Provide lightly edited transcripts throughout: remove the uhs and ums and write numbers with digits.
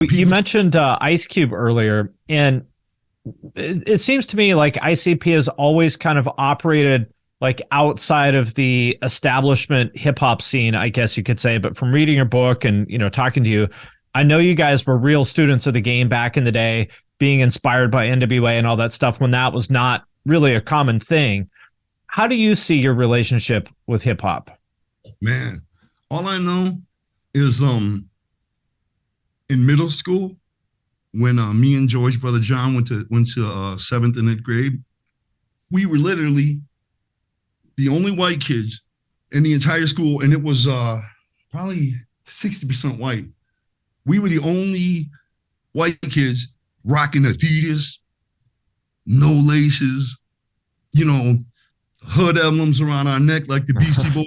You People, mentioned Ice Cube earlier, and it seems to me like ICP has always kind of operated like outside of the establishment hip hop scene, I guess you could say. But from reading your book and talking to you, I know you guys were real students of the game back in the day, being inspired by NWA and all that stuff when that was not really a common thing. How do you see your relationship with hip hop? man, all I know is in middle school when me and George brother John went to seventh and eighth grade, we were literally the only white kids in the entire school, and it was probably 60% white. We were the only white kids rocking Adidas, no laces, you know, hood emblems around our neck like the Beastie Boys.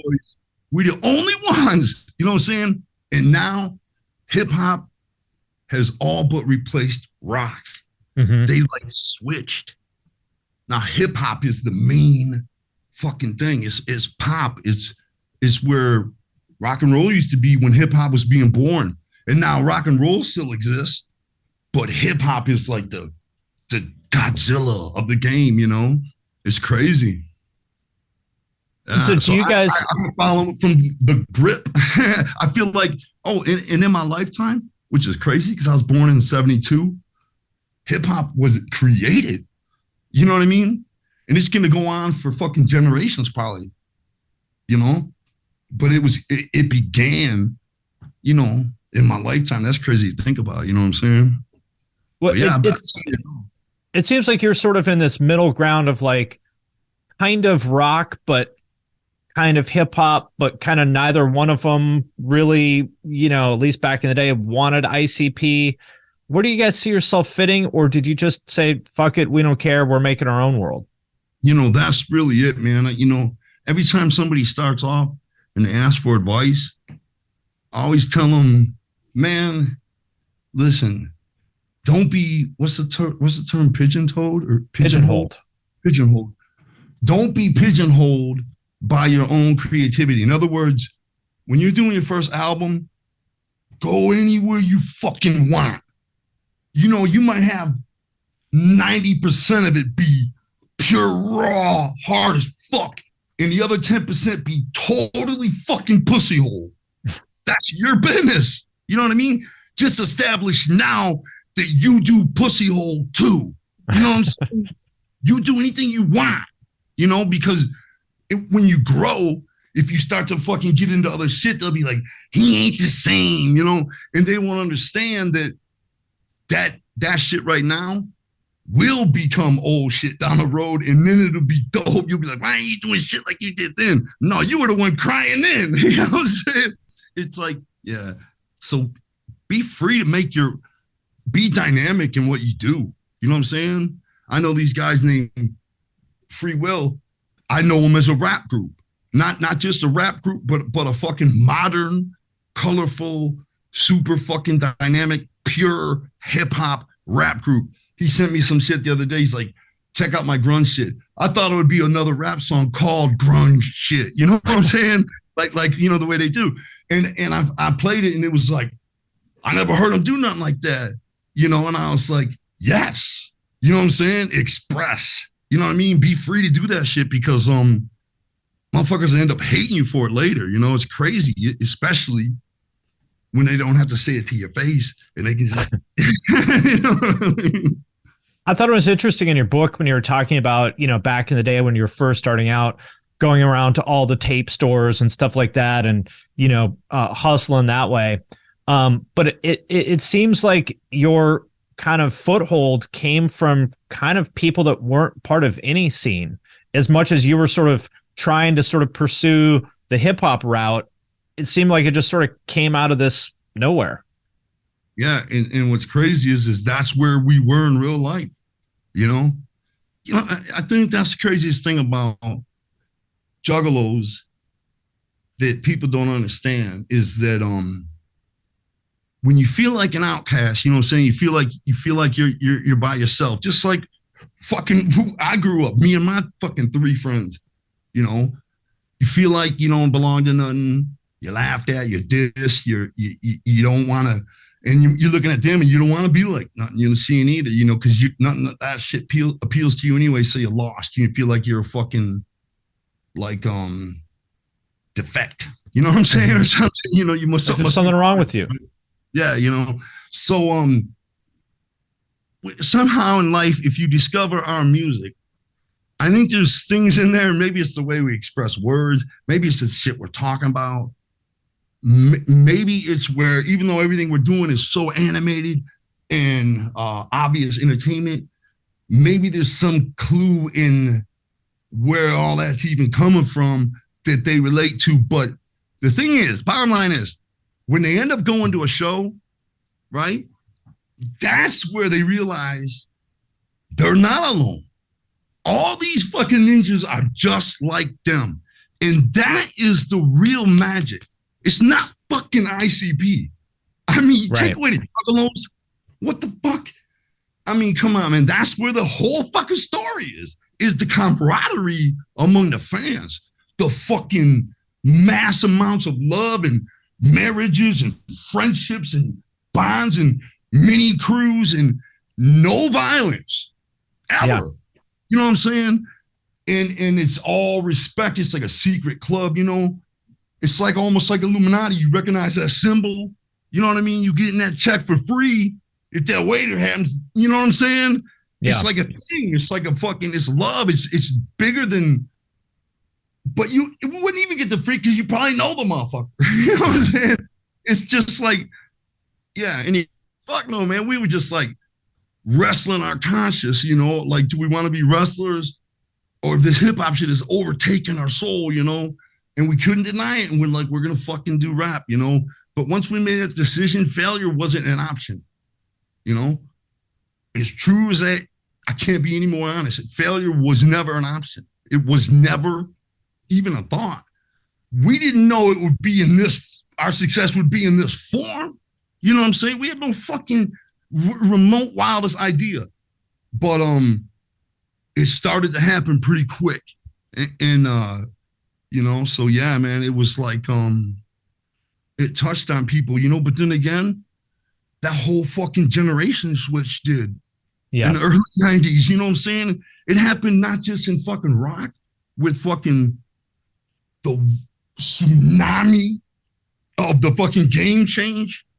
We're the only ones, you know what I'm saying? And now hip hop has all but replaced rock. Mm-hmm. They like switched. Now hip hop is the main fucking thing. It's pop. It's where rock and roll used to be when hip hop was being born. And now rock and roll still exists, but hip hop is like the Godzilla of the game, you know? It's crazy. And so do So you guys I'm following from the grip. I feel like, and in my lifetime, which is crazy because I was born in 72, hip hop was created. You know what I mean? And it's going to go on for fucking generations, probably, you know? But it began, you know, in my lifetime. That's crazy to think about. You know what I'm saying? well But yeah, it seems like you're sort of in this middle ground of like kind of rock, but kind of hip hop, but kind of neither one of them really, at least back in the day, wanted ICP. Where do you guys see yourself fitting? Or did you just say, fuck it, we don't care, we're making our own world? that's really it, man. Every time somebody starts off and they ask for advice, I always tell them, man, listen, don't be, what's the term, pigeon-toed or pigeonholed? Pigeonholed. Don't be pigeonholed by your own creativity. In other words, when you're doing your first album, go anywhere you fucking want. You might have 90% of it be pure raw, hard as fuck, and the other 10% be totally fucking pussy hole. That's your business. You know what I mean? Just establish now that you do pussy hole too. You know what I'm saying? You do anything you want, because when you grow, if you start to fucking get into other shit, they'll be like, he ain't the same, and they won't understand that shit right now will become old shit down the road, and then it'll be dope. You'll be like, why ain't you doing shit like you did then? No, you were the one crying then. You know what I'm saying? It's like, yeah. So be free to be dynamic in what you do. You know what I'm saying? I know these guys named Free Will. I know them as a rap group, not just a rap group, but a fucking modern, colorful, super fucking dynamic, pure hip hop rap group. He sent me some shit the other day. He's like, check out my grunge shit. I thought it would be another rap song called grunge shit. You know what I'm saying? Like the way they do. And I played it and it was like, I never heard him do nothing like that. And I was like, yes. You know what I'm saying? Express. You know what I mean? Be free to do that shit because motherfuckers end up hating you for it later. It's crazy, especially when they don't have to say it to your face and they can just, I thought it was interesting in your book when you were talking about, back in the day when you were first starting out, going around to all the tape stores and stuff like that and, hustling that way. But it seems like your kind of foothold came from kind of people that weren't part of any scene as much as you were sort of trying to sort of pursue the hip hop route. It seemed like it just sort of came out of this nowhere. Yeah. And what's crazy is that's where we were in real life. I think that's the craziest thing about juggalos that people don't understand is that, when you feel like an outcast, you know what I'm saying? You feel like you're by yourself, just like fucking who I grew up, me and my fucking three friends, you feel like you don't belong to nothing. You're laughed at, you're dissed, you don't want to And you're looking at them and you don't want to be like nothing you're seeing either, because nothing that shit appeals to you anyway. So you're lost. You feel like you're a fucking like defect. You know what I'm saying? Or something. You must something wrong with you. Yeah, So somehow in life, if you discover our music, I think there's things in there. Maybe it's the way we express words. Maybe it's the shit we're talking about. Maybe it's where, even though everything we're doing is so animated and obvious entertainment, maybe there's some clue in where all that's even coming from that they relate to. But the thing is, bottom line is, when they end up going to a show, right, that's where they realize they're not alone. All these fucking ninjas are just like them. And that is the real magic. It's not fucking ICP. I mean, take away the Juggalos. What the fuck? I mean, come on, man. That's where the whole fucking story is the camaraderie among the fans. The fucking mass amounts of love and marriages and friendships and bonds and mini crews and no violence ever. Yeah. You know what I'm saying? And it's all respect. It's like a secret club, It's like almost like Illuminati. You recognize that symbol. You know what I mean? You getting that check for free if that waiter happens. You know what I'm saying? Yeah. It's like a thing. It's like a fucking, it's love. It's bigger than, but you wouldn't even get the free because you probably know the motherfucker. You know what I'm saying? It's just like, yeah. And fuck no, man. We were just like wrestling our conscience, like, do we want to be wrestlers or this hip hop shit is overtaking our soul, And we couldn't deny it. And we're like, we're going to fucking do rap, But once we made that decision, failure wasn't an option, As true as that, I can't be any more honest. Failure was never an option. It was never even a thought. We didn't know it would be our success would be in this form. You know what I'm saying? We had no fucking remote wildest idea. But it started to happen pretty quick. And so yeah, man, it was like it touched on people, but then again, that whole fucking generation switch did in the early 90s, you know what I'm saying? It happened not just in fucking rock with fucking the tsunami of the fucking game change